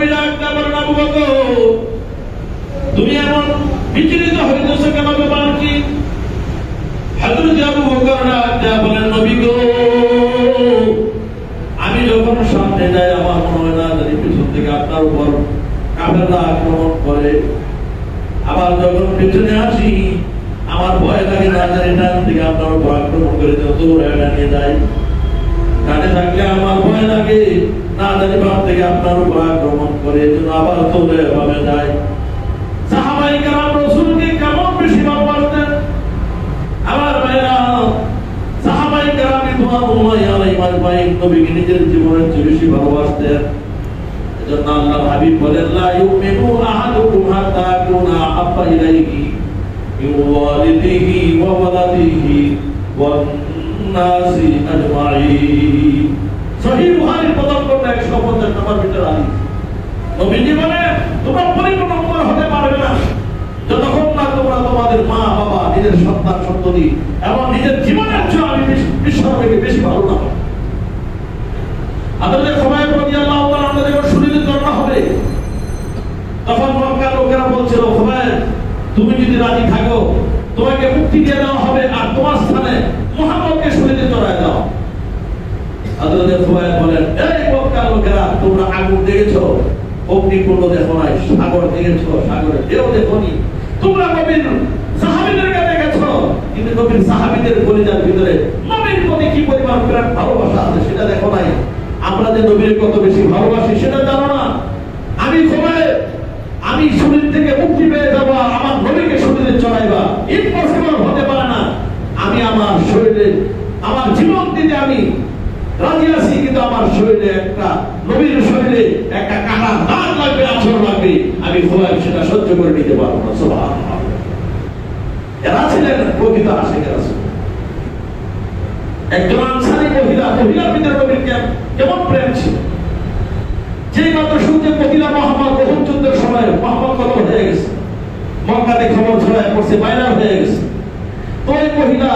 নবী ডাকতে বলেন, আবু বকর তুমি এমন বিচলিত হইতেছো কেন? ব্যাপার কি? হযরত আবু বকর ডাকতে বলেন, নবী গো আমি যখন সামনে যাই আমার মনে হয় না জানি পিছন থেকে আপনার উপর কাফেররা আক্রমণ করে, আবার যখন পিছনে আসি আমার ভয় লাগে না জানি ডান থেকে আপনার উপর আক্রমণ করে দৌড়ে নিয়ে যায়। ডানে থাকলে আমার ভয় লাগে না জানি বাম থেকে আপনার উপর আক্রমণ করে, এজন্য আবার দৌড়ে ভাবে যায়। সাহাবায়ে কেরাম রাসূলকে কেমন বেশি ভালোবাসতেন আমার ভাইরা। সাহাবায়ে কেরাম রিদওয়ানুল্লাহি আলাইহিম আজমাইন নবীকে নিজের জীবনের চেয়ে বেশি ভালোবাসতেন। এজন্য আল্লাহর হাবিব বলেন, লা ইউমিনু আহাদুকুম হাত্তা আকুনা আহাব্বা ইলাইহি মিন ওয়ালিদিহি ওয়া ওয়ালাদিহি ওয়ান নাসি আজমাইন। সহিহ বুখারীর প্রথম খণ্ড 150 নম্বর ভিতরে হাদিস। নবীজি বলেন, তোমরা পরিপূর্ণ মুমিন হতে পারবে না যতক্ষণ না তোমরা তোমাদের মা বাবা, নিজের সন্তান সন্ততি এবং নিজের জীবনের চেয়ে আমি বিশ্বকে বেশি ভালো না। হযরত খুবাইব রাদিয়াল্লাহু তাআলা আনহু যখন শরীরে জন্ম হবে তখন মক্কার লোকেরা বলছিল, খুবাইব তুমি যদি রাজি থাকো তোমাকে মুক্তি দিয়ে দেওয়া হবে আর তোমার স্থানে মুহাম্মদকে শরীরে চড়ায় দাও। হযরত খুবাইব বলেন, এই মক্কার লোকেরা তোমরা আগুন দেখেছো, অগ্নিকুণ্ড দেখো নাই, সাগর দেখেছো, সাগরের ঢেউ দেখোনি, তোমরা নবীর সাহাবীদেরকে দেখেছো কিন্তু নবীর সাহাবীদের কলিজার ভিতরে নবীর প্রতি কি পরিমাণ প্রেম ভালোবাসা আছে সেটা দেখো নাই। আমরা যে নবীর কত বেশি ভালোবাসি সেটা জানো না। আমি খুবাইব আমি শরীর থেকে মুক্তি পেয়ে যাবো, আমার নবীকে শরীরে চড়াইবা, ইম্পসিবল হতে পারে না। আমি আমার শরীরে আমার জীবন দিতে আমি রাজি আছি, কিন্তু আমার শরীরে একটা নবীর শরীরে একটা কাটা দাগ লাগবে, আছর লাগবে, আমি খুবাইব সেটা সহ্য করে নিতে পারবো না। সুবহানাল্লাহ। এরা ছিলেন প্রকৃত আশিক রাসূল। একজন আনসারী মহিলার ভিতরে নবীর কেমন প্রেম ছিল। যেই মাত্র শুনতে মহিলা মুহাম্মদ বহু যুদ্ধের সময় মুহাম্মদ কবর হয়ে গেছে, মক্কাতে খবর ছড়ায় পড়ছে, ভাইরাল হয়ে গেছে, তো এই মহিলা